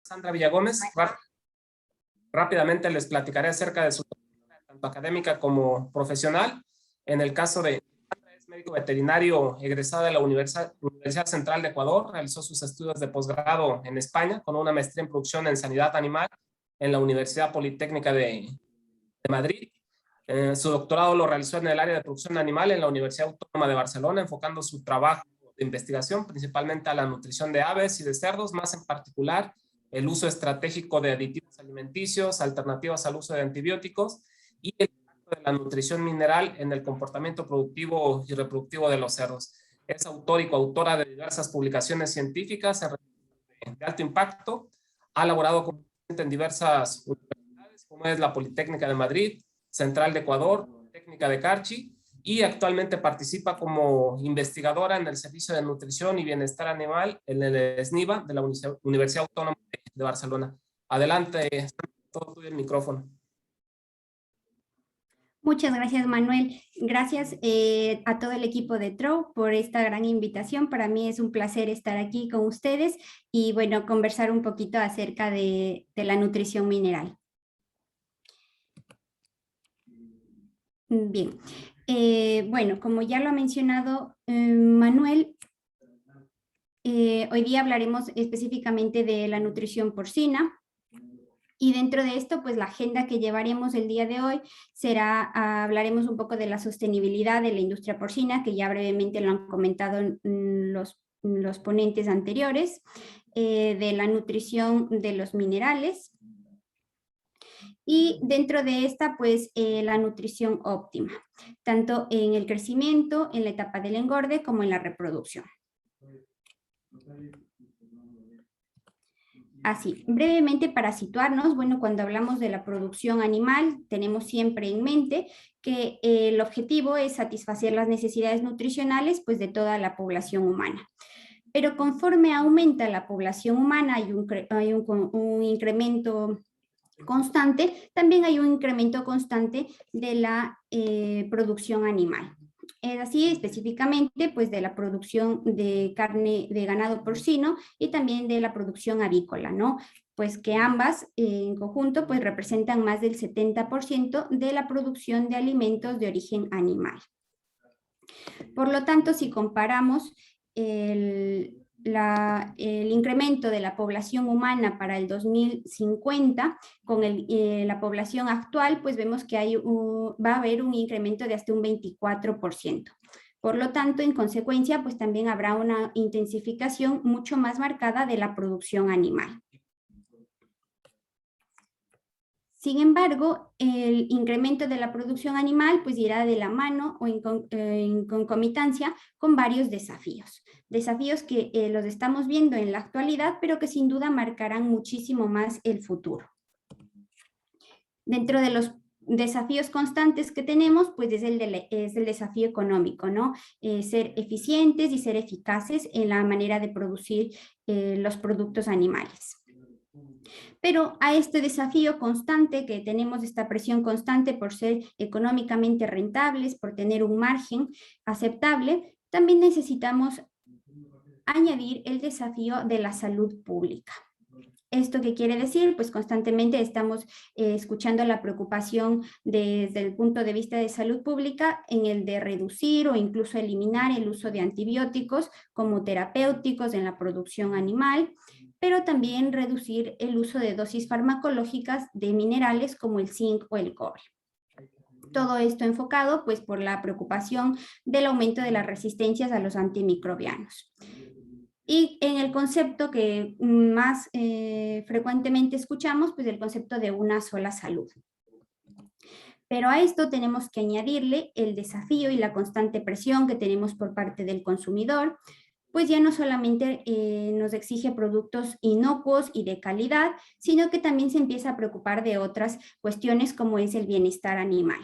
Sandra Villagómez. Rápidamente les platicaré acerca de su trayectoria, tanto académica como profesional. En el caso de Sandra, es médico veterinario egresada de la Universidad Central de Ecuador. Realizó sus estudios de posgrado en España con una maestría en producción en sanidad animal en la Universidad Politécnica de Madrid. Su doctorado lo realizó en el área de producción animal en la Universidad Autónoma de Barcelona, enfocando su trabajo de investigación principalmente a la nutrición de aves y de cerdos, más en particular el uso estratégico de aditivos alimenticios, alternativas al uso de antibióticos y el impacto de la nutrición mineral en el comportamiento productivo y reproductivo de los cerdos. Es autor y coautora de diversas publicaciones científicas de alto impacto. Ha laborado en diversas universidades, como es la Politécnica de Madrid, Central de Ecuador, Técnica de Carchi, y actualmente participa como investigadora en el Servicio de Nutrición y Bienestar Animal en el SNIVA de la Universidad Autónoma de Barcelona. Adelante, todo tuyo el micrófono. Muchas gracias, Manuel. Gracias a todo el equipo de TROW por esta gran invitación. Para mí es un placer estar aquí con ustedes y, bueno, conversar un poquito acerca de la nutrición mineral. Bien. Bueno, como ya lo ha mencionado Manuel, hoy día hablaremos específicamente de la nutrición porcina. Y dentro de esto, pues la agenda que llevaremos el día de hoy será, hablaremos un poco de la sostenibilidad de la industria porcina, que ya brevemente lo han comentado los ponentes anteriores, de la nutrición de los minerales, y dentro de esta, pues la nutrición óptima, tanto en el crecimiento, en la etapa del engorde, como en la reproducción. Así, brevemente para situarnos, bueno, cuando hablamos de la producción animal, tenemos siempre en mente que el objetivo es satisfacer las necesidades nutricionales, pues, de toda la población humana. Pero conforme aumenta la población humana, hay un incremento constante, también hay un incremento constante de la producción animal. Es así, específicamente, pues de la producción de carne de ganado porcino y también de la producción avícola, ¿no? Pues que ambas en conjunto pues representan más del 70% de la producción de alimentos de origen animal. Por lo tanto, si comparamos el incremento de la población humana para el 2050 con la población actual, pues vemos que va a haber un incremento de hasta un 24%. Por lo tanto, en consecuencia, pues también habrá una intensificación mucho más marcada de la producción animal. Sin embargo, el incremento de la producción animal pues irá de la mano o en concomitancia con varios desafíos. Desafíos que los estamos viendo en la actualidad, pero que sin duda marcarán muchísimo más el futuro. Dentro de los desafíos constantes que tenemos, pues es el desafío económico, ¿no? Ser eficientes y ser eficaces en la manera de producir los productos animales. Pero a este desafío constante que tenemos, esta presión constante por ser económicamente rentables, por tener un margen aceptable, también necesitamos añadir el desafío de la salud pública. ¿Esto qué quiere decir? Pues constantemente estamos escuchando la preocupación desde el punto de vista de salud pública en el de reducir o incluso eliminar el uso de antibióticos como terapéuticos en la producción animal, pero también reducir el uso de dosis farmacológicas de minerales como el zinc o el cobre. Todo esto enfocado pues por la preocupación del aumento de las resistencias a los antimicrobianos. Y en el concepto que más frecuentemente escuchamos, pues el concepto de una sola salud. Pero a esto tenemos que añadirle el desafío y la constante presión que tenemos por parte del consumidor, pues ya no solamente nos exige productos inocuos y de calidad, sino que también se empieza a preocupar de otras cuestiones como es el bienestar animal.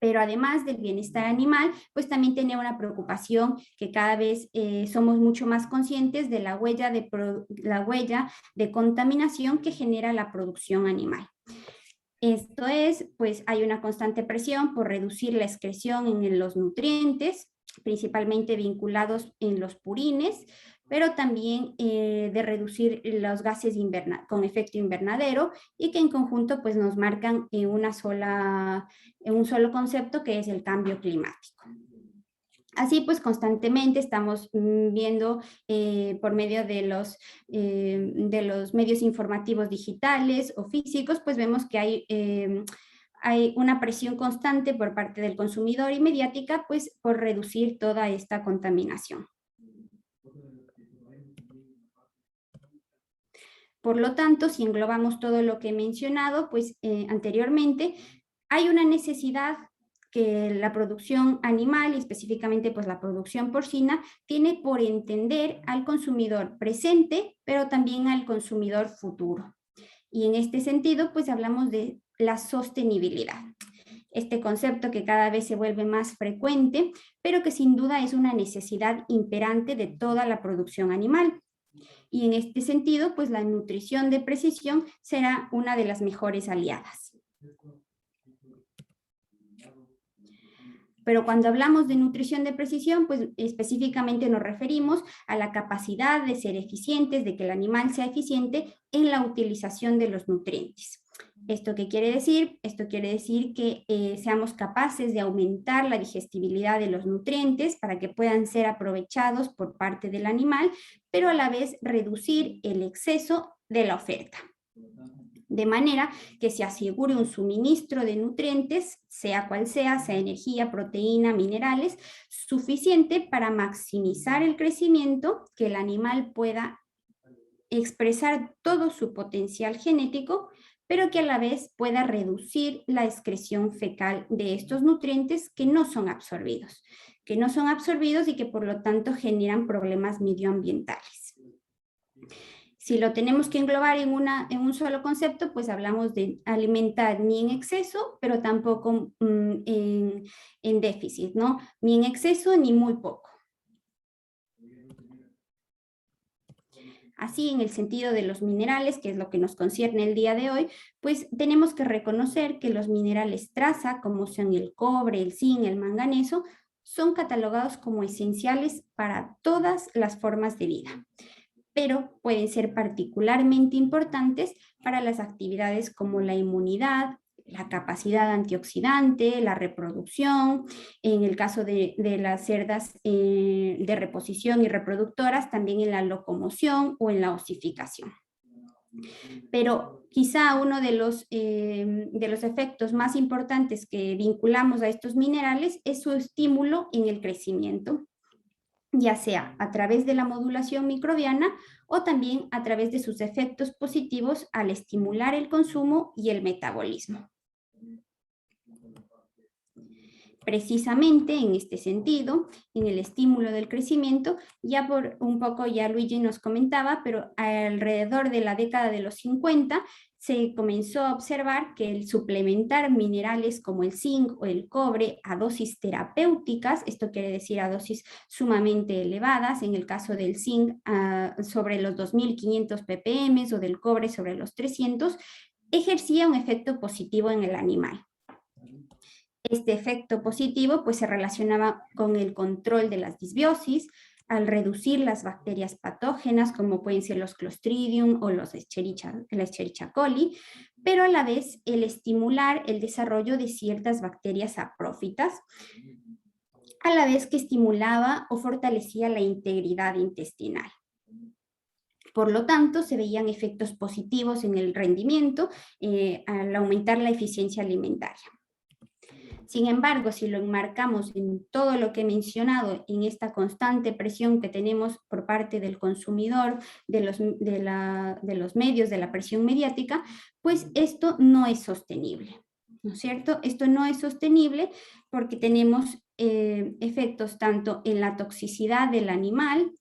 Pero además del bienestar animal, pues también tiene una preocupación que cada vez somos mucho más conscientes de la huella de contaminación que genera la producción animal. Esto es, pues hay una constante presión por reducir la excreción en los nutrientes, principalmente vinculados en los purines, pero también de reducir los gases con efecto invernadero y que en conjunto pues nos marcan en un solo concepto que es el cambio climático. Así pues constantemente estamos viendo por medio de los medios informativos digitales o físicos, pues vemos que hay una presión constante por parte del consumidor y mediática pues por reducir toda esta contaminación. Por lo tanto, si englobamos todo lo que he mencionado pues anteriormente, hay una necesidad que la producción animal y específicamente pues la producción porcina tiene por entender al consumidor presente, pero también al consumidor futuro. Y en este sentido pues hablamos de la sostenibilidad. Este concepto que cada vez se vuelve más frecuente, pero que sin duda es una necesidad imperante de toda la producción animal. Y en este sentido pues la nutrición de precisión será una de las mejores aliadas. Pero cuando hablamos de nutrición de precisión, pues específicamente nos referimos a la capacidad de ser eficientes, de que el animal sea eficiente en la utilización de los nutrientes. ¿Esto qué quiere decir? Esto quiere decir que seamos capaces de aumentar la digestibilidad de los nutrientes para que puedan ser aprovechados por parte del animal, pero a la vez reducir el exceso de la oferta. De manera que se asegure un suministro de nutrientes, sea cual sea energía, proteína, minerales, suficiente para maximizar el crecimiento, que el animal pueda expresar todo su potencial genético, pero que a la vez pueda reducir la excreción fecal de estos nutrientes que no son absorbidos y que por lo tanto generan problemas medioambientales. Si lo tenemos que englobar en un solo concepto, pues hablamos de alimentar ni en exceso, pero tampoco en déficit, ¿no? Ni en exceso ni muy poco. Así, en el sentido de los minerales, que es lo que nos concierne el día de hoy, pues tenemos que reconocer que los minerales traza, como son el cobre, el zinc, el manganeso, son catalogados como esenciales para todas las formas de vida, pero pueden ser particularmente importantes para las actividades como la inmunidad, la capacidad antioxidante, la reproducción, en el caso de las cerdas de reposición y reproductoras, también en la locomoción o en la osificación. Pero quizá uno de los efectos más importantes que vinculamos a estos minerales es su estímulo en el crecimiento, ya sea a través de la modulación microbiana o también a través de sus efectos positivos al estimular el consumo y el metabolismo. Precisamente en este sentido, en el estímulo del crecimiento, ya por un poco ya Luigi nos comentaba, pero alrededor de la década de los 50 se comenzó a observar que el suplementar minerales como el zinc o el cobre a dosis terapéuticas, esto quiere decir a dosis sumamente elevadas, en el caso del zinc sobre los 2500 ppm o del cobre sobre los 300, ejercía un efecto positivo en el animal. Este efecto positivo pues se relacionaba con el control de las disbiosis, al reducir las bacterias patógenas como pueden ser los Clostridium o los Escherichia coli, pero a la vez el estimular el desarrollo de ciertas bacterias saprófitas, a la vez que estimulaba o fortalecía la integridad intestinal. Por lo tanto, se veían efectos positivos en el rendimiento al aumentar la eficiencia alimentaria. Sin embargo, si lo enmarcamos en todo lo que he mencionado, en esta constante presión que tenemos por parte del consumidor, de los medios, de la presión mediática, pues esto no es sostenible, ¿no es cierto? Esto no es sostenible porque tenemos efectos tanto en la toxicidad del animal,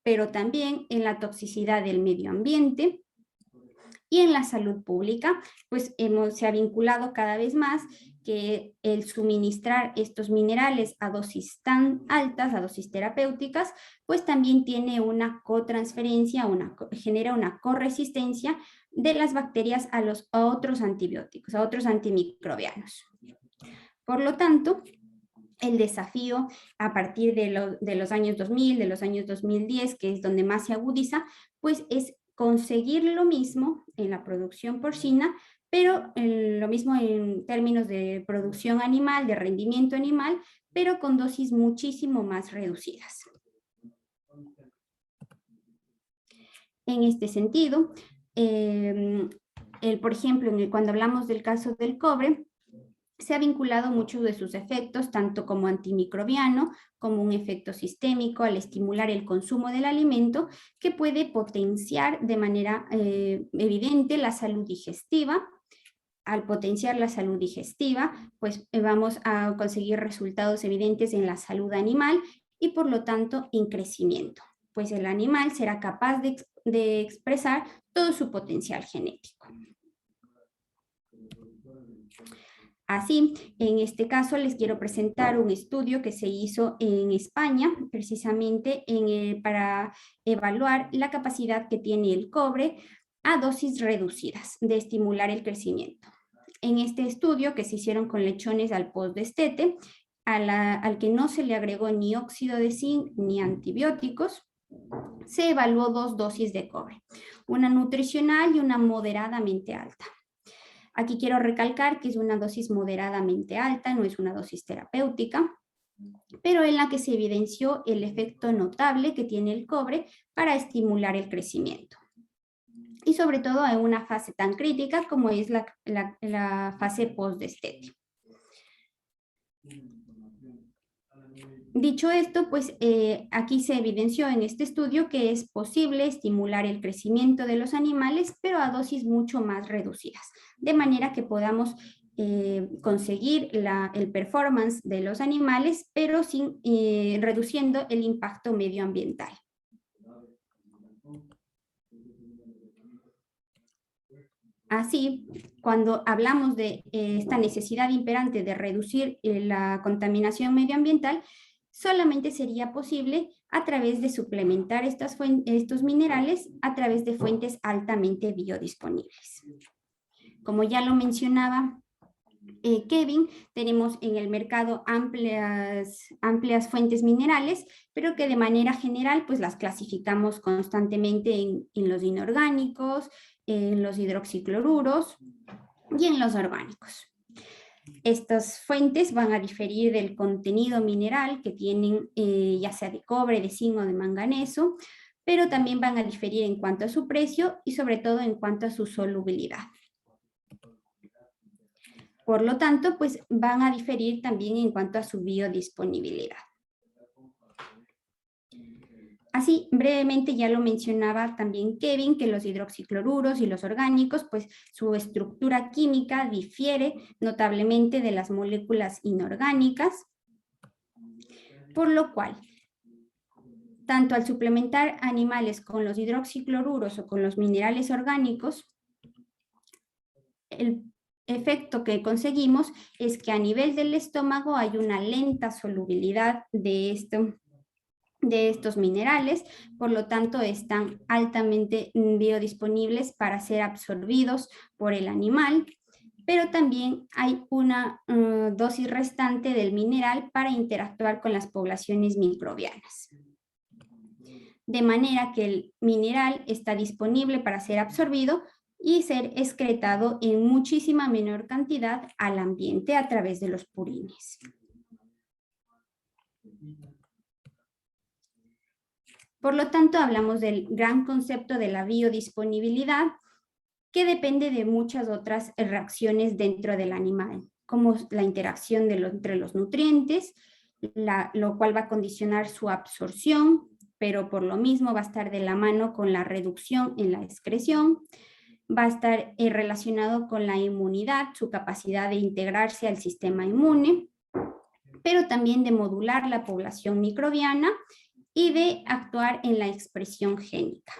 pero también en la toxicidad del medio ambiente, y en la salud pública, pues se ha vinculado cada vez más que el suministrar estos minerales a dosis tan altas, a dosis terapéuticas, pues también tiene una cotransferencia, genera una corresistencia de las bacterias a otros antibióticos, a otros antimicrobianos. Por lo tanto, El desafío a partir de los años 2000, de los años 2010, que es donde más se agudiza, pues es conseguir lo mismo en la producción porcina, pero lo mismo en términos de producción animal, de rendimiento animal, pero con dosis muchísimo más reducidas. En este sentido, por ejemplo, cuando hablamos del caso del cobre, se ha vinculado muchos de sus efectos, tanto como antimicrobiano, como un efecto sistémico al estimular el consumo del alimento, que puede potenciar de manera evidente la salud digestiva. Al potenciar la salud digestiva, pues vamos a conseguir resultados evidentes en la salud animal y por lo tanto en crecimiento, pues el animal será capaz de expresar todo su potencial genético. Así, en este caso les quiero presentar un estudio que se hizo en España, precisamente para evaluar la capacidad que tiene el cobre a dosis reducidas de estimular el crecimiento. En este estudio, que se hicieron con lechones al post-destete, al que no se le agregó ni óxido de zinc ni antibióticos, se evaluó 2 dosis de cobre, una nutricional y una moderadamente alta. Aquí quiero recalcar que es una dosis moderadamente alta, no es una dosis terapéutica, pero en la que se evidenció el efecto notable que tiene el cobre para estimular el crecimiento. Y sobre todo en una fase tan crítica como es la fase post-destete. Dicho esto, pues aquí se evidenció en este estudio que es posible estimular el crecimiento de los animales, pero a dosis mucho más reducidas, de manera que podamos conseguir el performance de los animales, pero sin reduciendo el impacto medioambiental. Así, cuando hablamos de esta necesidad imperante de reducir la contaminación medioambiental, solamente sería posible a través de suplementar estos minerales a través de fuentes altamente biodisponibles. Como ya lo mencionaba Kevin, tenemos en el mercado amplias fuentes minerales, pero que de manera general pues las clasificamos constantemente en los inorgánicos, en los hidroxicloruros y en los orgánicos. Estas fuentes van a diferir del contenido mineral que tienen, ya sea de cobre, de zinc o de manganeso, pero también van a diferir en cuanto a su precio y sobre todo en cuanto a su solubilidad. Por lo tanto, pues van a diferir también en cuanto a su biodisponibilidad. Así, brevemente ya lo mencionaba también Kevin, que los hidroxicloruros y los orgánicos, pues su estructura química difiere notablemente de las moléculas inorgánicas, por lo cual, tanto al suplementar animales con los hidroxicloruros o con los minerales orgánicos, el efecto que conseguimos es que a nivel del estómago hay una lenta solubilidad de estos minerales, por lo tanto están altamente biodisponibles para ser absorbidos por el animal, pero también hay una dosis restante del mineral para interactuar con las poblaciones microbianas. De manera que el mineral está disponible para ser absorbido y ser excretado en muchísima menor cantidad al ambiente a través de los purines. Por lo tanto, hablamos del gran concepto de la biodisponibilidad, que depende de muchas otras reacciones dentro del animal, como la interacción entre los nutrientes, lo cual va a condicionar su absorción, pero por lo mismo va a estar de la mano con la reducción en la excreción, va a estar relacionado con la inmunidad, su capacidad de integrarse al sistema inmune, pero también de modular la población microbiana y de actuar en la expresión génica.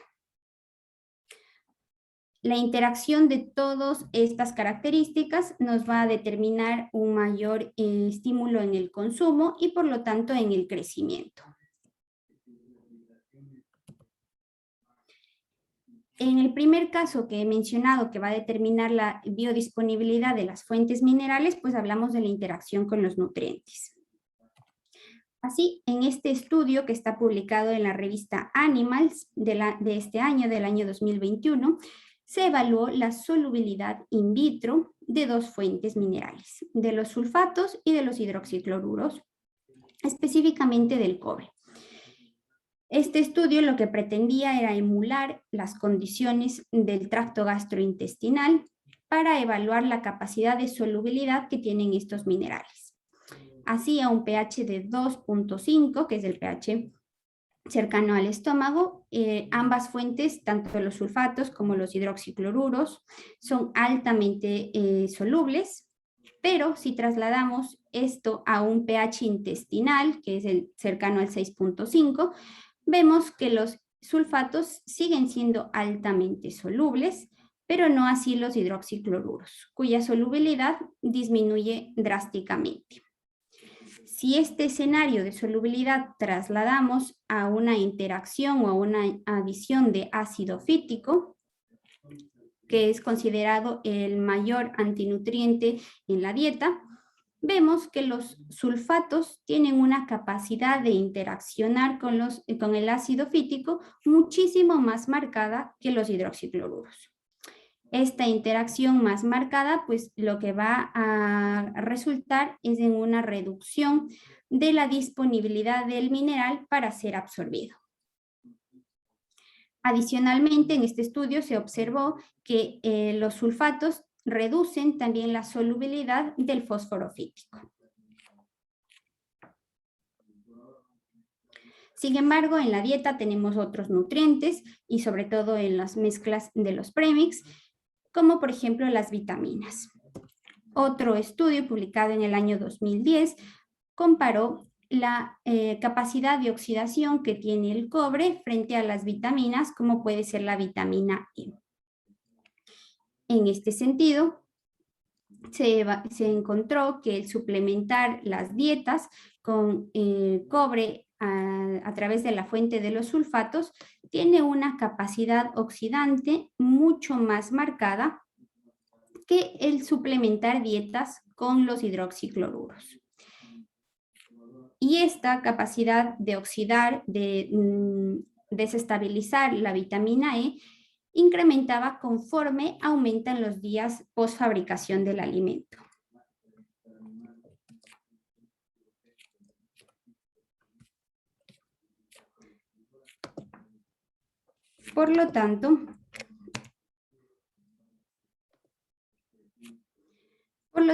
La interacción de todas estas características nos va a determinar un mayor estímulo en el consumo y por lo tanto en el crecimiento. En el primer caso que he mencionado, que va a determinar la biodisponibilidad de las fuentes minerales, pues hablamos de la interacción con los nutrientes. Así, en este estudio que está publicado en la revista Animals de este año, del año 2021, se evaluó la solubilidad in vitro de dos fuentes minerales, de los sulfatos y de los hidroxicloruros, específicamente del cobre. Este estudio lo que pretendía era emular las condiciones del tracto gastrointestinal para evaluar la capacidad de solubilidad que tienen estos minerales. Así, a un pH de 2.5, que es el pH cercano al estómago, ambas fuentes, tanto los sulfatos como los hidroxicloruros, son altamente solubles, pero si trasladamos esto a un pH intestinal, que es el cercano al 6.5, vemos que los sulfatos siguen siendo altamente solubles, pero no así los hidroxicloruros, cuya solubilidad disminuye drásticamente. Si este escenario de solubilidad trasladamos a una interacción o a una adición de ácido fítico, que es considerado el mayor antinutriente en la dieta, vemos que los sulfatos tienen una capacidad de interaccionar con el ácido fítico muchísimo más marcada que los hidroxicloruros. Esta interacción más marcada, pues lo que va a resultar es en una reducción de la disponibilidad del mineral para ser absorbido. Adicionalmente, en este estudio se observó que los sulfatos reducen también la solubilidad del fósforo fítico. Sin embargo, en la dieta tenemos otros nutrientes y sobre todo en las mezclas de los premix, como por ejemplo las vitaminas. Otro estudio publicado en el año 2010 comparó la capacidad de oxidación que tiene el cobre frente a las vitaminas, como puede ser la vitamina E. En este sentido, se encontró que el suplementar las dietas con cobre a través de la fuente de los sulfatos tiene una capacidad oxidante mucho más marcada que el suplementar dietas con los hidroxicloruros. Y esta capacidad de oxidar, de desestabilizar la vitamina E, incrementaba conforme aumentan los días post fabricación del alimento. Por lo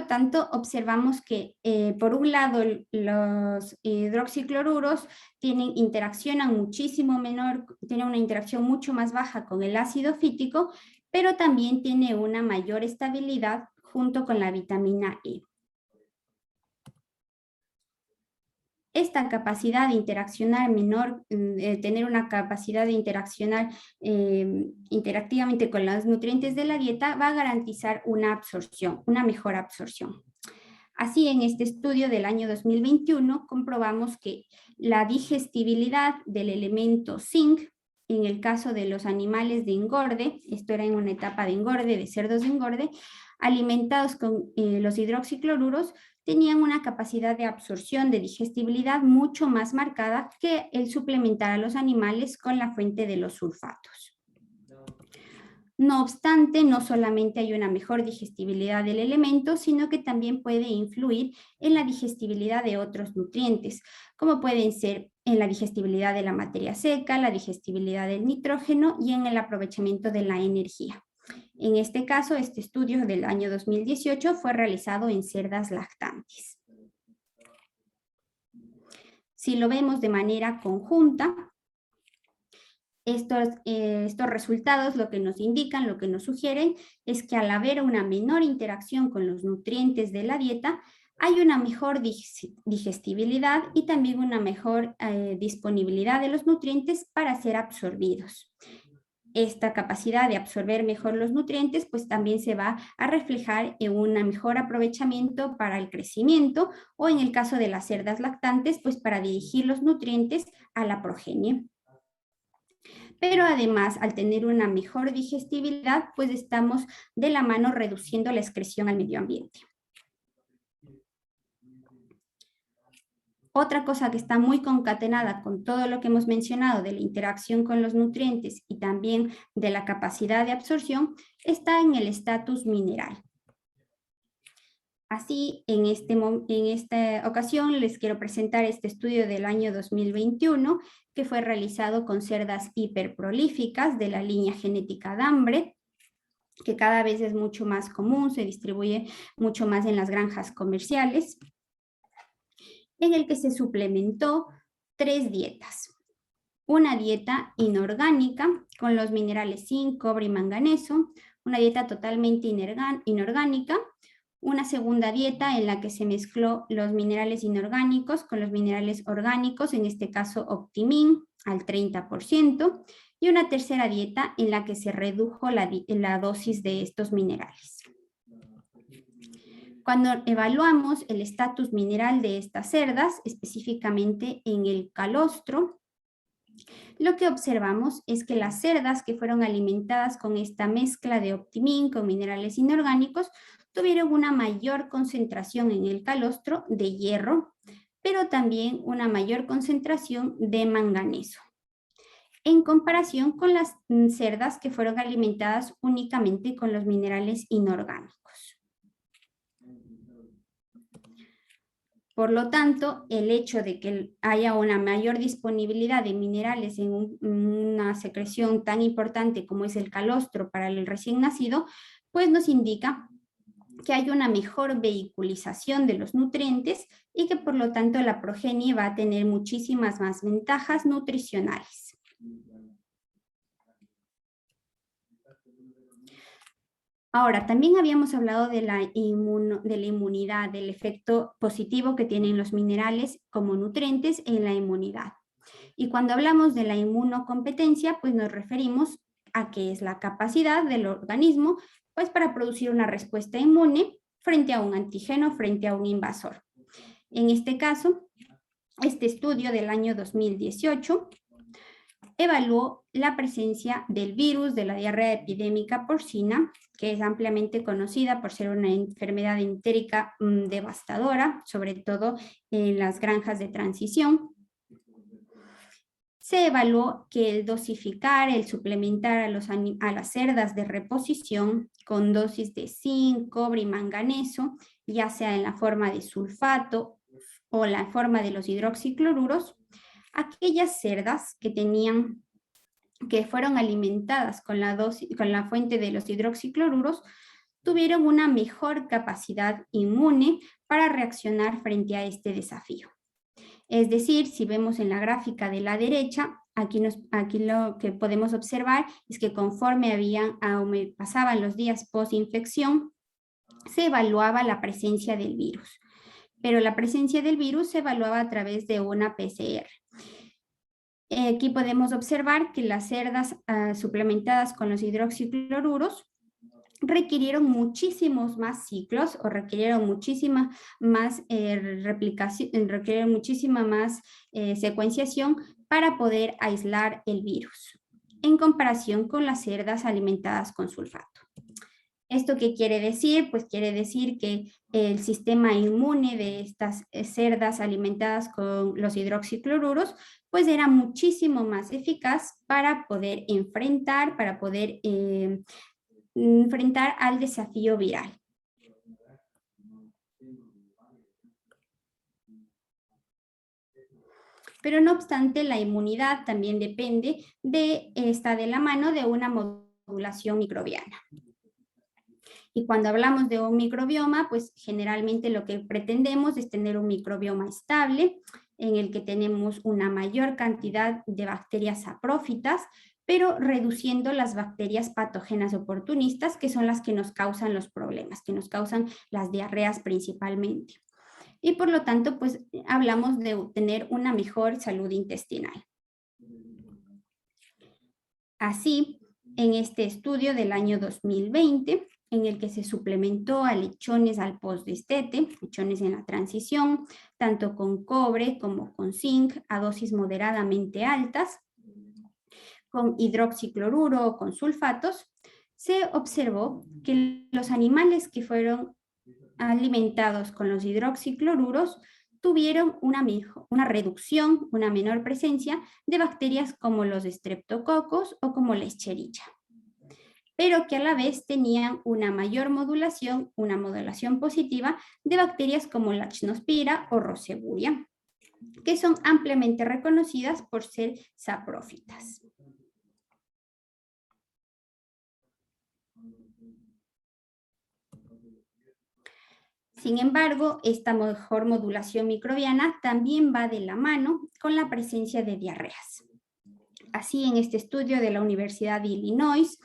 tanto, observamos que, por un lado, los hidroxicloruros interaccionan muchísimo menor, tienen una interacción mucho más baja con el ácido fítico, pero también tiene una mayor estabilidad junto con la vitamina E. Esta capacidad de interaccionar menor, tener una capacidad de interaccionar interactivamente con los nutrientes de la dieta, va a garantizar una absorción, una mejor absorción. Así, en este estudio del año 2021, comprobamos que la digestibilidad del elemento zinc, en el caso de los animales de engorde, esto era en una etapa de engorde, de cerdos de engorde, alimentados con los hidroxicloruros, tenían una capacidad de absorción, de digestibilidad mucho más marcada que el suplementar a los animales con la fuente de los sulfatos. No obstante, no solamente hay una mejor digestibilidad del elemento, sino que también puede influir en la digestibilidad de otros nutrientes, como pueden ser en la digestibilidad de la materia seca, la digestibilidad del nitrógeno y en el aprovechamiento de la energía. En este caso, este estudio del año 2018 fue realizado en cerdas lactantes. Si lo vemos de manera conjunta, estos resultados lo que nos indican, lo que nos sugieren, es que al haber una menor interacción con los nutrientes de la dieta, hay una mejor digestibilidad y también una mejor disponibilidad de los nutrientes para ser absorbidos. Esta capacidad de absorber mejor los nutrientes, pues también se va a reflejar en un mejor aprovechamiento para el crecimiento o en el caso de las cerdas lactantes, pues para dirigir los nutrientes a la progenie. Pero además, al tener una mejor digestibilidad, pues estamos de la mano reduciendo la excreción al medio ambiente. Otra cosa que está muy concatenada con todo lo que hemos mencionado de la interacción con los nutrientes y también de la capacidad de absorción está en el estatus mineral. Así, en esta ocasión les quiero presentar este estudio del año 2021 que fue realizado con cerdas hiperprolíficas de la línea genética Dambret, que cada vez es mucho más común, se distribuye mucho más en las granjas comerciales, en el que se suplementó 3 dietas. Una dieta inorgánica con los minerales zinc, cobre y manganeso, una dieta totalmente inorgánica, una segunda dieta en la que se mezcló los minerales inorgánicos con los minerales orgánicos, en este caso Optimin al 30%, y una tercera dieta en la que se redujo la dosis de estos minerales. Cuando evaluamos el estatus mineral de estas cerdas, específicamente en el calostro, lo que observamos es que las cerdas que fueron alimentadas con esta mezcla de Optimin con minerales inorgánicos tuvieron una mayor concentración en el calostro de hierro, pero también una mayor concentración de manganeso, en comparación con las cerdas que fueron alimentadas únicamente con los minerales inorgánicos. Por lo tanto, el hecho de que haya una mayor disponibilidad de minerales en una secreción tan importante como es el calostro para el recién nacido, pues nos indica que hay una mejor vehiculización de los nutrientes y que por lo tanto la progenie va a tener muchísimas más ventajas nutricionales. Ahora, también habíamos hablado de la inmunidad, del efecto positivo que tienen los minerales como nutrientes en la inmunidad. Y cuando hablamos de la inmunocompetencia, pues nos referimos a que es la capacidad del organismo pues para producir una respuesta inmune frente a un antígeno, frente a un invasor. En este caso, este estudio del año 2018 evaluó la presencia del virus de la diarrea epidémica porcina, que es ampliamente conocida por ser una enfermedad entérica devastadora, sobre todo en las granjas de transición. Se evaluó que el dosificar, el suplementar a las cerdas de reposición con dosis de zinc, cobre y manganeso, ya sea en la forma de sulfato o la forma de los hidroxicloruros, aquellas cerdas que fueron alimentadas con la fuente de los hidroxicloruros tuvieron una mejor capacidad inmune para reaccionar frente a este desafío. Es decir, si vemos en la gráfica de la derecha, aquí lo que podemos observar es que conforme pasaban los días post-infección, se evaluaba la presencia del virus. Pero la presencia del virus se evaluaba a través de una PCR. Aquí podemos observar que las cerdas suplementadas con los hidroxicloruros requirieron muchísimos más ciclos o requirieron muchísima más replicación, requirieron muchísima más secuenciación para poder aislar el virus, en comparación con las cerdas alimentadas con sulfato. ¿Esto qué quiere decir? Pues quiere decir que el sistema inmune de estas cerdas alimentadas con los hidroxicloruros pues era muchísimo más eficaz para poder enfrentar al desafío viral. Pero no obstante, la inmunidad también está de la mano de una modulación microbiana. Y cuando hablamos de un microbioma, pues generalmente lo que pretendemos es tener un microbioma estable, en el que tenemos una mayor cantidad de bacterias saprófitas, pero reduciendo las bacterias patógenas oportunistas, que son las que nos causan los problemas, que nos causan las diarreas principalmente. Y por lo tanto, pues hablamos de tener una mejor salud intestinal. Así, en este estudio del año 2020, en el que se suplementó a lechones al post-destete, lechones en la transición, tanto con cobre como con zinc a dosis moderadamente altas, con hidroxicloruro o con sulfatos, se observó que los animales que fueron alimentados con los hidroxicloruros tuvieron una reducción, una menor presencia de bacterias como los estreptococos o como la Escherichia, pero que a la vez tenían una mayor modulación, una modulación positiva de bacterias como la Echinospira o Roseburia, que son ampliamente reconocidas por ser saprófitas. Sin embargo, esta mejor modulación microbiana también va de la mano con la presencia de diarreas. Así, en este estudio de la Universidad de Illinois,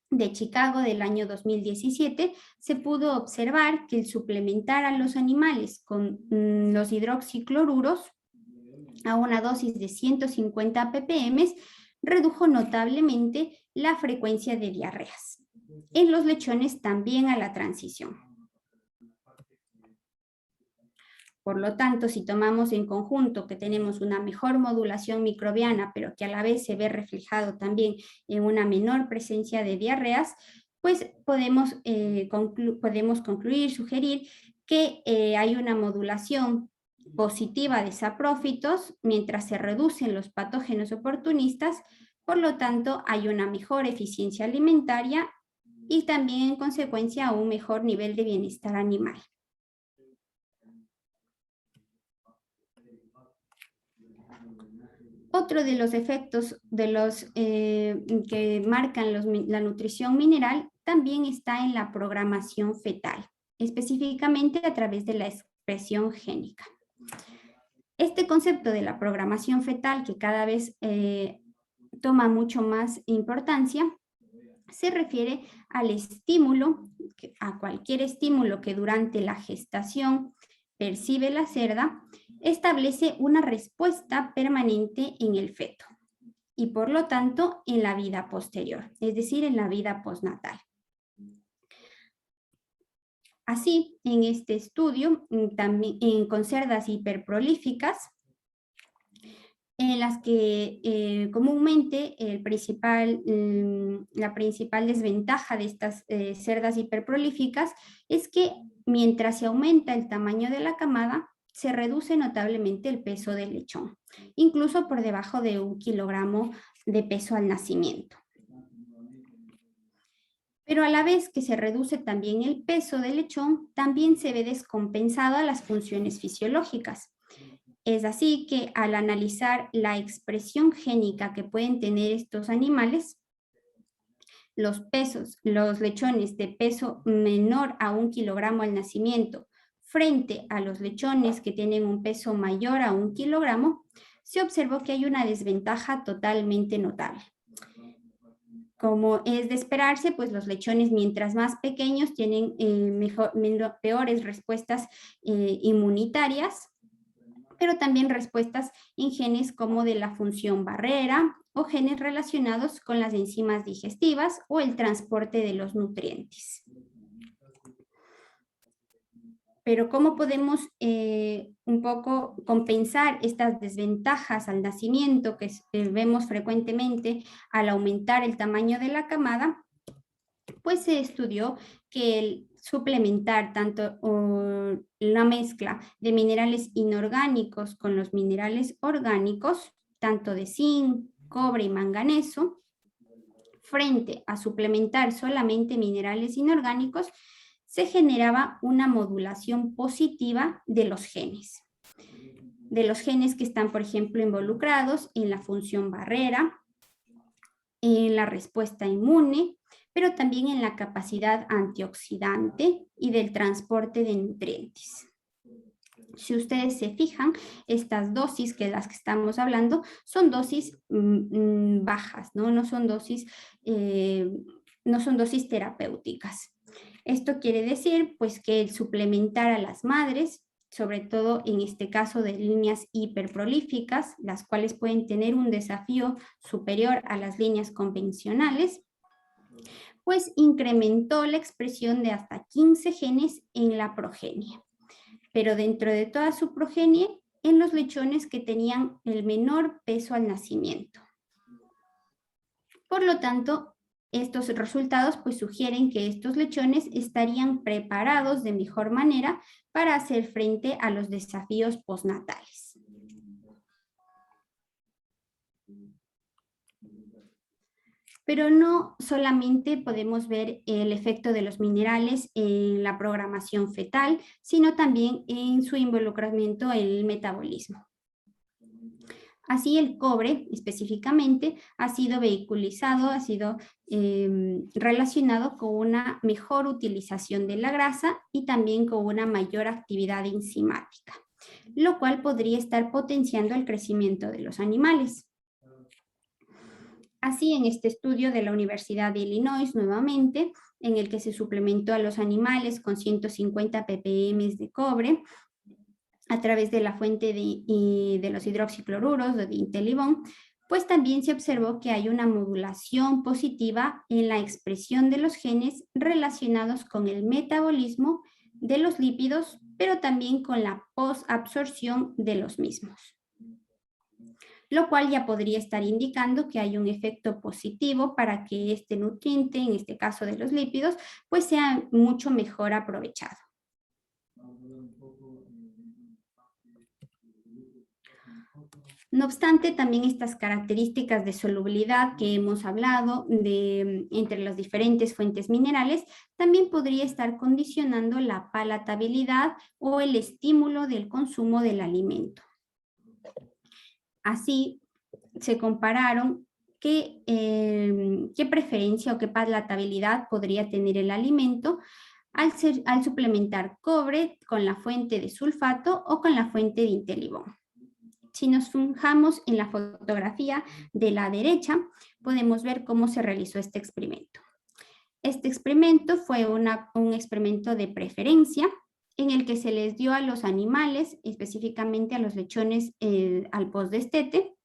de Chicago del año 2017, se pudo observar que el suplementar a los animales con los hidroxicloruros a una dosis de 150 ppm redujo notablemente la frecuencia de diarreas. En los lechones también a la transición. Por lo tanto, si tomamos en conjunto que tenemos una mejor modulación microbiana, pero que a la vez se ve reflejado también en una menor presencia de diarreas, pues podemos concluir, sugerir que hay una modulación positiva de saprófitos mientras se reducen los patógenos oportunistas. Por lo tanto, hay una mejor eficiencia alimentaria y también en consecuencia un mejor nivel de bienestar animal. Otro de los efectos de los, que marcan la nutrición mineral también está en la programación fetal, específicamente a través de la expresión génica. Este concepto de la programación fetal, que cada vez toma mucho más importancia, se refiere al estímulo, a cualquier estímulo que durante la gestación percibe la cerda, establece una respuesta permanente en el feto y por lo tanto en la vida posterior, es decir, en la vida postnatal. Así, en este estudio, también con cerdas hiperprolíficas, en las que comúnmente la principal desventaja de estas cerdas hiperprolíficas es que mientras se aumenta el tamaño de la camada, se reduce notablemente el peso del lechón, incluso por debajo de 1 kilogramo de peso al nacimiento. Pero a la vez que se reduce también el peso del lechón, también se ve descompensado a las funciones fisiológicas. Es así que al analizar la expresión génica que pueden tener estos animales, los lechones de peso menor a 1 kilogramo al nacimiento frente a los lechones que tienen un peso mayor a 1 kilogramo, se observó que hay una desventaja totalmente notable. Como es de esperarse, pues los lechones mientras más pequeños tienen peores respuestas inmunitarias, pero también respuestas en genes como de la función barrera o genes relacionados con las enzimas digestivas o el transporte de los nutrientes. Pero ¿cómo podemos un poco compensar estas desventajas al nacimiento que vemos frecuentemente al aumentar el tamaño de la camada? Pues se estudió que el suplementar tanto la mezcla de minerales inorgánicos con los minerales orgánicos, tanto de zinc, cobre y manganeso, frente a suplementar solamente minerales inorgánicos, se generaba una modulación positiva de los genes. De los genes que están, por ejemplo, involucrados en la función barrera, en la respuesta inmune, pero también en la capacidad antioxidante y del transporte de nutrientes. Si ustedes se fijan, estas dosis que las que estamos hablando son dosis bajas, ¿no? No son dosis terapéuticas. Esto quiere decir pues que el suplementar a las madres, sobre todo en este caso de líneas hiperprolíficas, las cuales pueden tener un desafío superior a las líneas convencionales, pues incrementó la expresión de hasta 15 genes en la progenie, pero dentro de toda su progenie en los lechones que tenían el menor peso al nacimiento. Por lo tanto, estos resultados pues sugieren que estos lechones estarían preparados de mejor manera para hacer frente a los desafíos postnatales. Pero no solamente podemos ver el efecto de los minerales en la programación fetal, sino también en su involucramiento en el metabolismo. Así el cobre específicamente ha sido vehiculizado, ha sido relacionado con una mejor utilización de la grasa y también con una mayor actividad enzimática, lo cual podría estar potenciando el crecimiento de los animales. Así, en este estudio de la Universidad de Illinois, nuevamente, en el que se suplementó a los animales con 150 ppm de cobre a través de la fuente de los hidroxicloruros de Intelibon, pues también se observó que hay una modulación positiva en la expresión de los genes relacionados con el metabolismo de los lípidos, pero también con la posabsorción de los mismos, lo cual ya podría estar indicando que hay un efecto positivo para que este nutriente, en este caso de los lípidos, pues sea mucho mejor aprovechado. No obstante, también estas características de solubilidad que hemos hablado entre las diferentes fuentes minerales, también podría estar condicionando la palatabilidad o el estímulo del consumo del alimento. Así, se compararon qué preferencia o qué palatabilidad podría tener el alimento al suplementar cobre con la fuente de sulfato o con la fuente de Intelibon. Si nos fijamos en la fotografía de la derecha, podemos ver cómo se realizó este experimento. Este experimento fue un experimento de preferencia en el que se les dio a los animales, específicamente a los lechones al postdestete,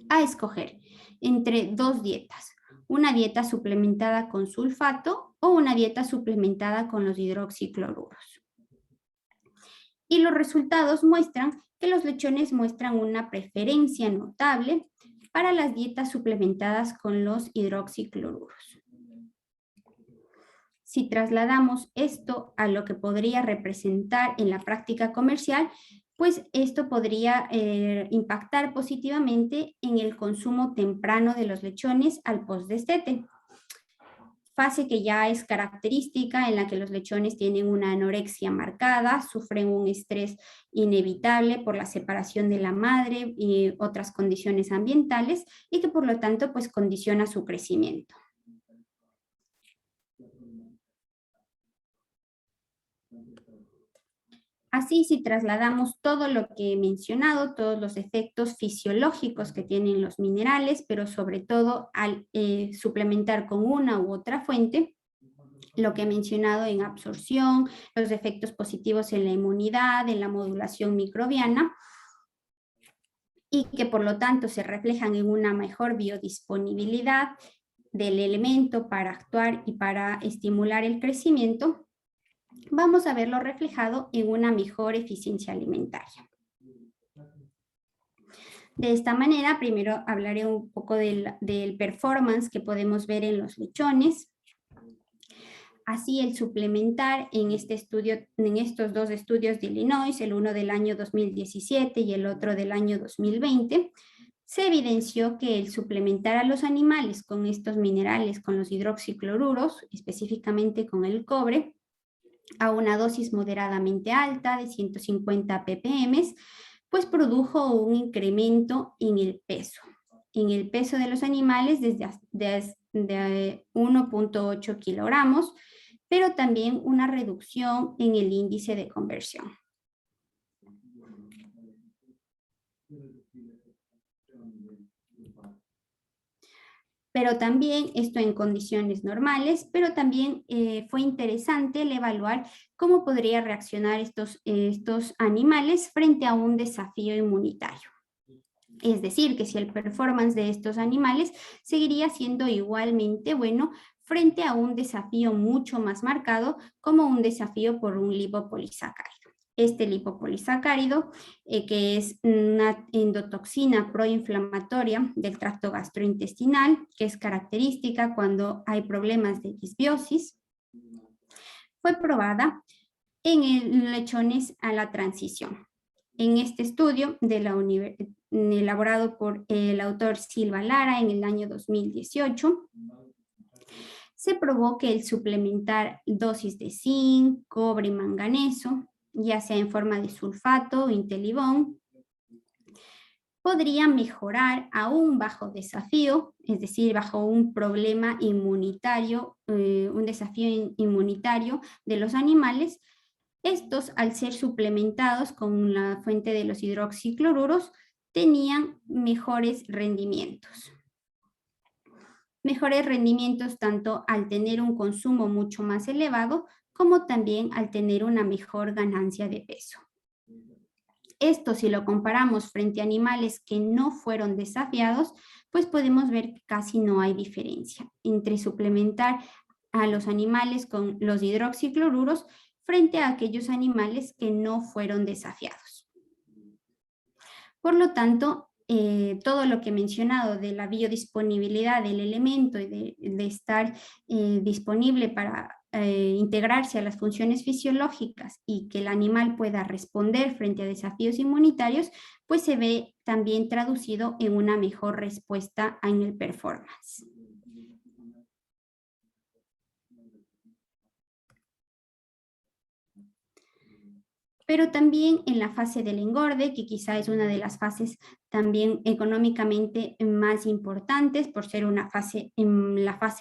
a escoger entre dos dietas, una dieta suplementada con sulfato o una dieta suplementada con los hidroxicloruros. Y los resultados muestran que los lechones muestran una preferencia notable para las dietas suplementadas con los hidroxicloruros. Si trasladamos esto a lo que podría representar en la práctica comercial, pues esto podría impactar positivamente en el consumo temprano de los lechones al postdestete, fase que ya es característica en la que los lechones tienen una anorexia marcada, sufren un estrés inevitable por la separación de la madre y otras condiciones ambientales y que por lo tanto pues condiciona su crecimiento. Así, si trasladamos todo lo que he mencionado, todos los efectos fisiológicos que tienen los minerales, pero sobre todo al suplementar con una u otra fuente, lo que he mencionado en absorción, los efectos positivos en la inmunidad, en la modulación microbiana, y que por lo tanto se reflejan en una mejor biodisponibilidad del elemento para actuar y para estimular el crecimiento, vamos a verlo reflejado en una mejor eficiencia alimentaria. De esta manera, primero hablaré un poco del performance que podemos ver en los lechones. Así, el suplementar en este estudio, en estos dos estudios de Illinois, el uno del año 2017 y el otro del año 2020, se evidenció que el suplementar a los animales con estos minerales, con los hidroxicloruros, específicamente con el cobre, a una dosis moderadamente alta de 150 ppm, pues produjo un incremento en el peso de los animales desde 1.8 kilogramos, pero también una reducción en el índice de conversión. Pero también esto en condiciones normales, pero también fue interesante el evaluar cómo podría reaccionar estos animales frente a un desafío inmunitario. Es decir, que si el performance de estos animales seguiría siendo igualmente bueno frente a un desafío mucho más marcado como un desafío por un lipopolisacárido. Este lipopolisacárido, que es una endotoxina proinflamatoria del tracto gastrointestinal, que es característica cuando hay problemas de disbiosis, fue probada en lechones a la transición. En este estudio elaborado por el autor Silva Lara en el año 2018, se probó que el suplementar dosis de zinc, cobre y manganeso, ya sea en forma de sulfato o intelibón, podría mejorar aún bajo desafío, es decir, bajo un problema inmunitario, un desafío inmunitario de los animales. Estos, al ser suplementados con la fuente de los hidroxicloruros, tenían mejores rendimientos. Mejores rendimientos tanto al tener un consumo mucho más elevado, como también al tener una mejor ganancia de peso. Esto, si lo comparamos frente a animales que no fueron desafiados, pues podemos ver que casi no hay diferencia entre suplementar a los animales con los hidroxicloruros frente a aquellos animales que no fueron desafiados. Por lo tanto, todo lo que he mencionado de la biodisponibilidad del elemento y de estar disponible para integrarse a las funciones fisiológicas y que el animal pueda responder frente a desafíos inmunitarios, pues se ve también traducido en una mejor respuesta en el performance. Pero también en la fase del engorde, que quizá es una de las fases también económicamente más importantes por ser la fase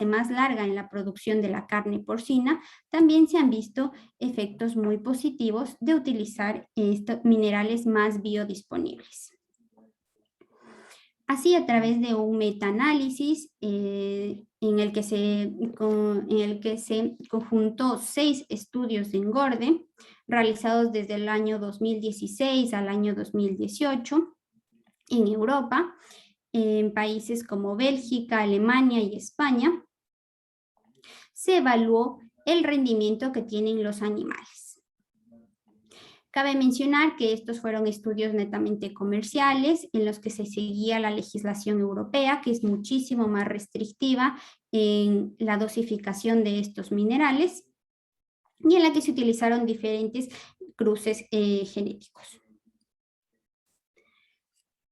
más larga en la producción de la carne porcina, también se han visto efectos muy positivos de utilizar estos minerales más biodisponibles. Así, a través de un metaanálisis en el que se conjuntó 6 estudios de engorde realizados desde el año 2016 al año 2018 en Europa, en países como Bélgica, Alemania y España, se evaluó el rendimiento que tienen los animales. Cabe mencionar que estos fueron estudios netamente comerciales en los que se seguía la legislación europea, que es muchísimo más restrictiva en la dosificación de estos minerales y en la que se utilizaron diferentes cruces genéticos.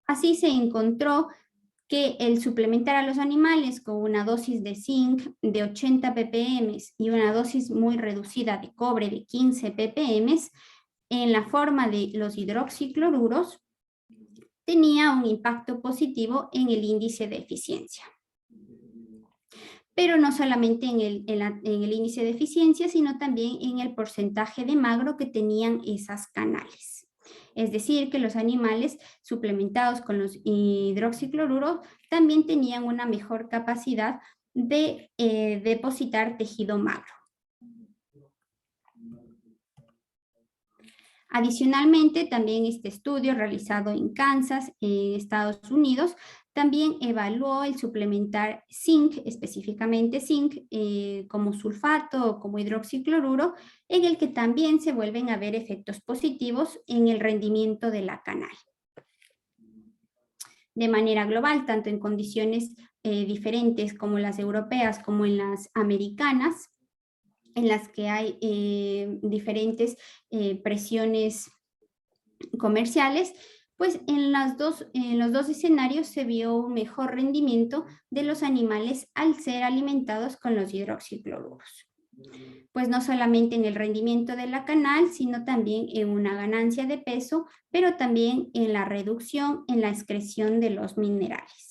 Así se encontró que el suplementar a los animales con una dosis de zinc de 80 ppm y una dosis muy reducida de cobre de 15 ppm en la forma de los hidroxicloruros tenía un impacto positivo en el índice de eficiencia. Pero no solamente en el índice de eficiencia, sino también en el porcentaje de magro que tenían esas canales. Es decir, que los animales suplementados con los hidroxicloruros también tenían una mejor capacidad de depositar tejido magro. Adicionalmente, también este estudio realizado en Kansas, en Estados Unidos, también evaluó el suplementar zinc, específicamente zinc, como sulfato o como hidroxicloruro, en el que también se vuelven a ver efectos positivos en el rendimiento de la canal. De manera global, tanto en condiciones diferentes como las europeas como en las americanas, en las que hay diferentes presiones comerciales, pues en los dos escenarios se vio un mejor rendimiento de los animales al ser alimentados con los hidroxicloruros. Pues no solamente en el rendimiento de la canal, sino también en una ganancia de peso, pero también en la reducción en la excreción de los minerales.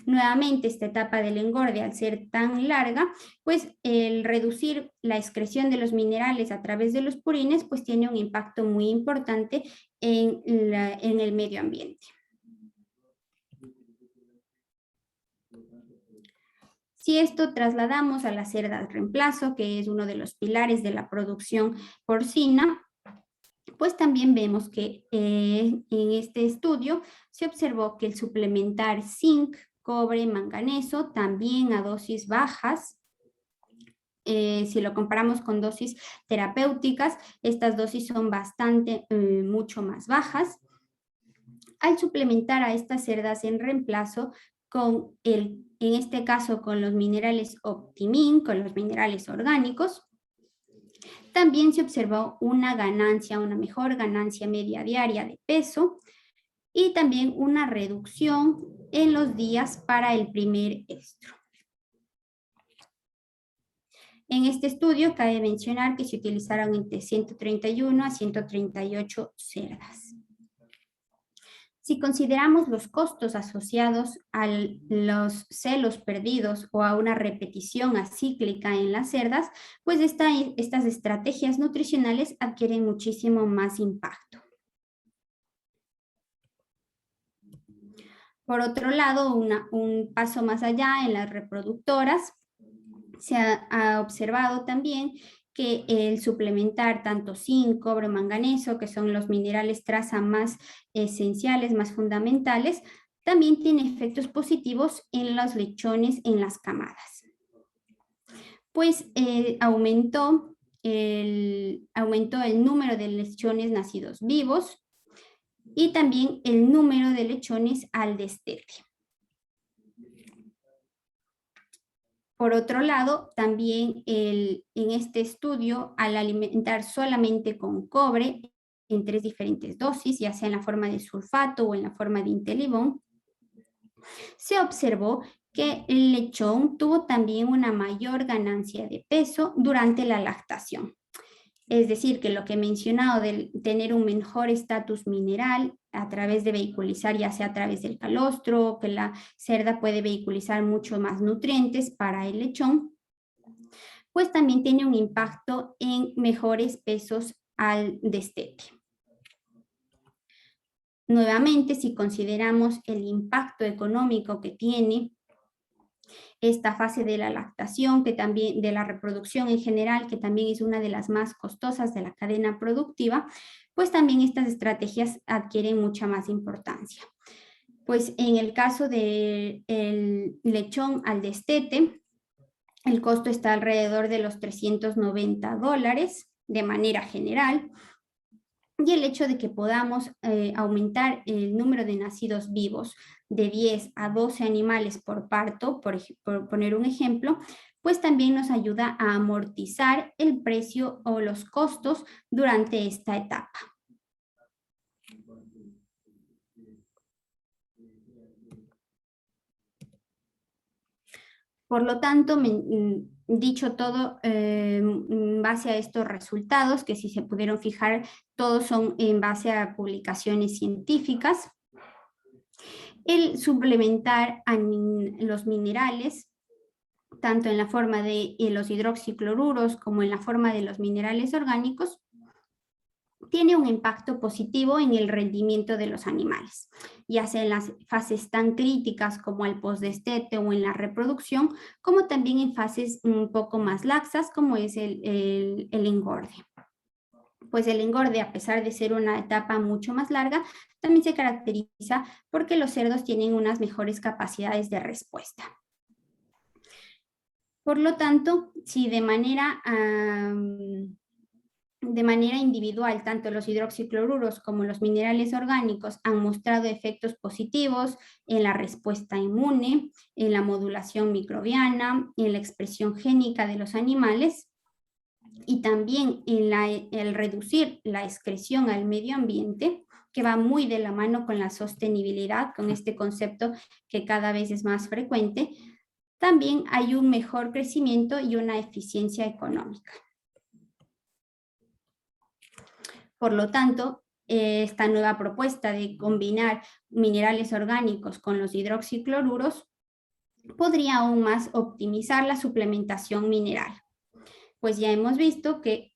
Nuevamente, esta etapa del engorde, al ser tan larga, pues el reducir la excreción de los minerales a través de los purines, pues tiene un impacto muy importante en el medio ambiente. Si esto trasladamos a la cerda de reemplazo, que es uno de los pilares de la producción porcina, pues también vemos que en este estudio se observó que el suplementar zinc, cobre, manganeso, también a dosis bajas, si lo comparamos con dosis terapéuticas, estas dosis son mucho más bajas. Al suplementar a estas cerdas en reemplazo en este caso con los minerales Optimin, con los minerales orgánicos, también se observó una mejor ganancia media diaria de peso y también una reducción en los días para el primer estro. En este estudio cabe mencionar que se utilizaron entre 131 a 138 cerdas. Si consideramos los costos asociados a los celos perdidos o a una repetición acíclica en las cerdas, pues estas estrategias nutricionales adquieren muchísimo más impacto. Por otro lado, un paso más allá en las reproductoras, se ha observado también que el suplementar tanto zinc, cobre, manganeso, que son los minerales traza más esenciales, más fundamentales, también tiene efectos positivos en los lechones en las camadas. Pues aumentó el número de lechones nacidos vivos y también el número de lechones al destete. Por otro lado, también en este estudio, al alimentar solamente con cobre en 3 diferentes dosis, ya sea en la forma de sulfato o en la forma de Intellibón, se observó que el lechón tuvo también una mayor ganancia de peso durante la lactación. Es decir, que lo que he mencionado de tener un mejor estatus mineral a través de vehiculizar, ya sea a través del calostro, que la cerda puede vehiculizar mucho más nutrientes para el lechón, pues también tiene un impacto en mejores pesos al destete. Nuevamente, si consideramos el impacto económico que tiene esta fase de la lactación, que también de la reproducción en general, que también es una de las más costosas de la cadena productiva, pues también estas estrategias adquieren mucha más importancia. Pues en el caso del lechón al destete, el costo está alrededor de los $390 de manera general, y el hecho de que podamos aumentar el número de nacidos vivos de 10 a 12 animales por parto, por poner un ejemplo, pues también nos ayuda a amortizar el precio o los costos durante esta etapa. Por lo tanto, dicho todo, en base a estos resultados, que si se pudieron fijar, todos son en base a publicaciones científicas, el suplementar los minerales, tanto en la forma de los hidroxicloruros como en la forma de los minerales orgánicos, tiene un impacto positivo en el rendimiento de los animales, ya sea en las fases tan críticas como el postdestete o en la reproducción, como también en fases un poco más laxas como es el engorde. Pues el engorde, a pesar de ser una etapa mucho más larga, también se caracteriza porque los cerdos tienen unas mejores capacidades de respuesta. Por lo tanto, si de manera individual, tanto los hidroxicloruros como los minerales orgánicos han mostrado efectos positivos en la respuesta inmune, en la modulación microbiana, en la expresión génica de los animales y también en el reducir la excreción al medio ambiente, que va muy de la mano con la sostenibilidad, con este concepto que cada vez es más frecuente. También hay un mejor crecimiento y una eficiencia económica. Por lo tanto, esta nueva propuesta de combinar minerales orgánicos con los hidroxicloruros podría aún más optimizar la suplementación mineral. Pues ya hemos visto que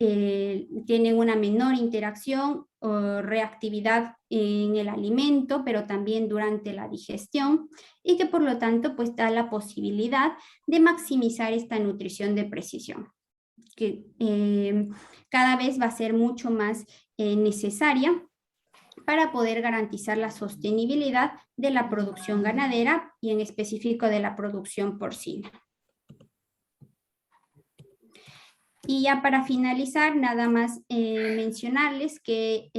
tienen una menor interacción o reactividad en el alimento, pero también durante la digestión, y que por lo tanto pues da la posibilidad de maximizar esta nutrición de precisión, que cada vez va a ser mucho más necesaria para poder garantizar la sostenibilidad de la producción ganadera y en específico de la producción porcina. Y ya para finalizar, nada más mencionarles que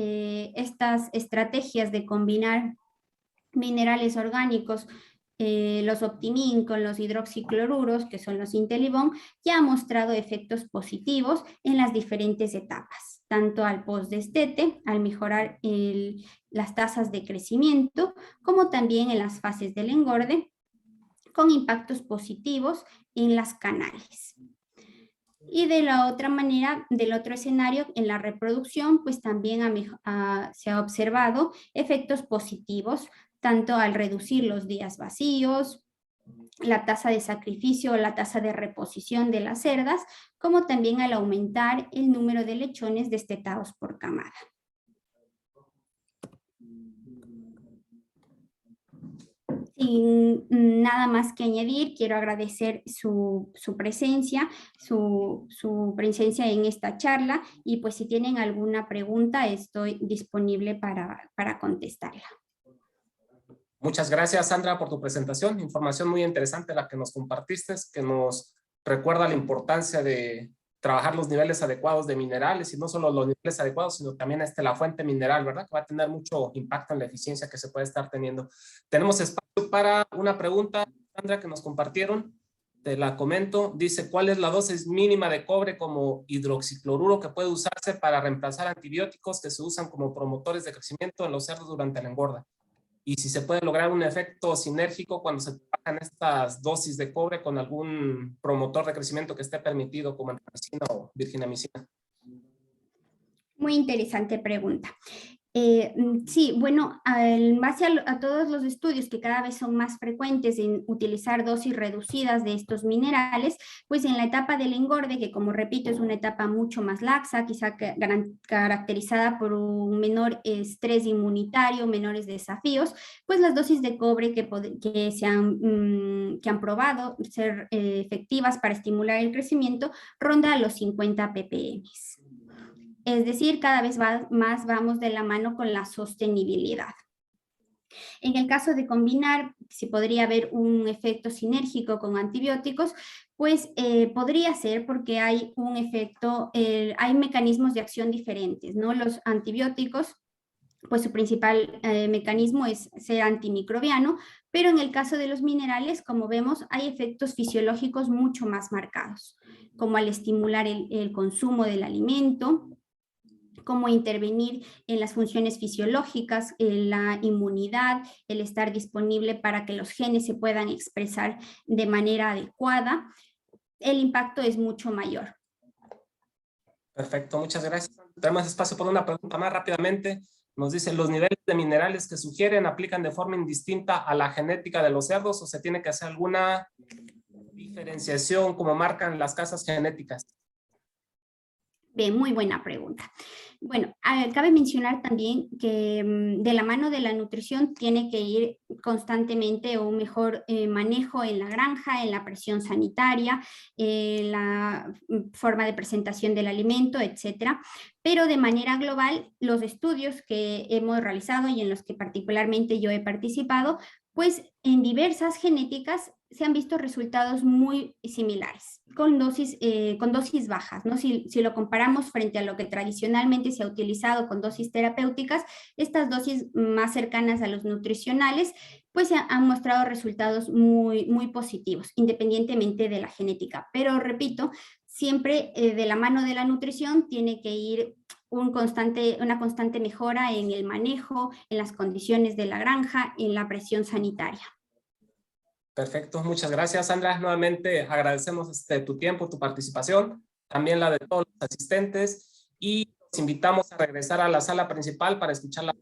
estas estrategias de combinar minerales orgánicos, los Optimin con los hidroxicloruros, que son los Intellibón, ya ha mostrado efectos positivos en las diferentes etapas, tanto al post-destete, al mejorar las tasas de crecimiento, como también en las fases del engorde, con impactos positivos en las canales. Y de la otra manera, del otro escenario, en la reproducción, pues también se ha observado efectos positivos, tanto al reducir los días vacíos, la tasa de sacrificio o la tasa de reposición de las cerdas, como también al aumentar el número de lechones destetados por camada. Sin nada más que añadir, quiero agradecer su presencia, su presencia en esta charla, y pues si tienen alguna pregunta estoy disponible para contestarla. Muchas gracias, Sandra, por tu presentación. Información muy interesante la que nos compartiste, que nos recuerda la importancia de trabajar los niveles adecuados de minerales, y no solo los niveles adecuados, sino también la fuente mineral, ¿verdad? Que va a tener mucho impacto en la eficiencia que se puede estar teniendo. Tenemos espacio para una pregunta, Sandra, que nos compartieron. Te la comento. Dice, ¿cuál es la dosis mínima de cobre como hidroxicloruro que puede usarse para reemplazar antibióticos que se usan como promotores de crecimiento en los cerdos durante la engorda? Y si se puede lograr un efecto sinérgico cuando se trabajan estas dosis de cobre con algún promotor de crecimiento que esté permitido, como antracicina o virginamicina. Muy interesante pregunta. Sí, bueno, en base a todos los estudios que cada vez son más frecuentes en utilizar dosis reducidas de estos minerales, pues en la etapa del engorde, que como repito es una etapa mucho más laxa, quizá caracterizada por un menor estrés inmunitario, menores desafíos, pues las dosis de cobre que han probado ser efectivas para estimular el crecimiento ronda a los 50 ppm. Es decir, cada vez más vamos de la mano con la sostenibilidad. En el caso de combinar, si podría haber un efecto sinérgico con antibióticos, pues podría ser porque hay un efecto, hay mecanismos de acción diferentes, ¿no? Los antibióticos, pues su principal mecanismo es ser antimicrobiano, pero en el caso de los minerales, como vemos, hay efectos fisiológicos mucho más marcados, como al estimular el consumo del alimento, cómo intervenir en las funciones fisiológicas, en la inmunidad, el estar disponible para que los genes se puedan expresar de manera adecuada, el impacto es mucho mayor. Perfecto, muchas gracias. Tenemos espacio por una pregunta más rápidamente. Nos dicen, ¿los niveles de minerales que sugieren aplican de forma indistinta a la genética de los cerdos o se tiene que hacer alguna diferenciación como marcan las casas genéticas? Bien, muy buena pregunta. Bueno, cabe mencionar también que de la mano de la nutrición tiene que ir constantemente un mejor manejo en la granja, en la presión sanitaria, en la forma de presentación del alimento, etcétera. Pero de manera global, los estudios que hemos realizado y en los que particularmente yo he participado, pues en diversas genéticas se han visto resultados muy similares, con dosis bajas, ¿no? Si lo comparamos frente a lo que tradicionalmente se ha utilizado con dosis terapéuticas, estas dosis más cercanas a los nutricionales, pues se han mostrado resultados muy, muy positivos, independientemente de la genética. Pero repito, siempre de la mano de la nutrición tiene que ir una constante mejora en el manejo, en las condiciones de la granja, en la presión sanitaria. Perfecto, muchas gracias, Sandra. Nuevamente agradecemos tu tiempo, tu participación, también la de todos los asistentes, y los invitamos a regresar a la sala principal para escuchar la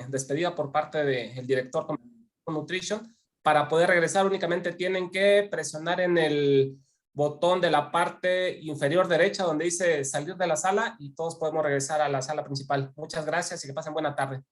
despedida por parte del director de Nutrition. Para poder regresar únicamente tienen que presionar en el botón de la parte inferior derecha donde dice salir de la sala y todos podemos regresar a la sala principal. Muchas gracias y que pasen buena tarde.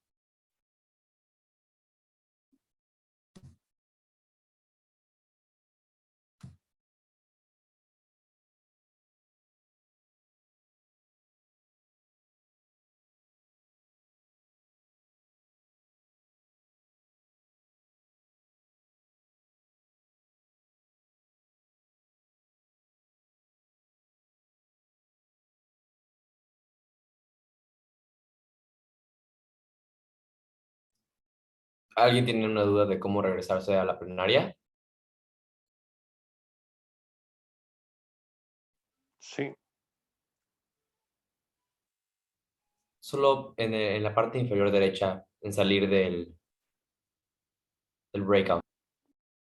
¿Alguien tiene una duda de cómo regresarse a la plenaria? Sí. Solo en la parte inferior derecha, en salir del breakout.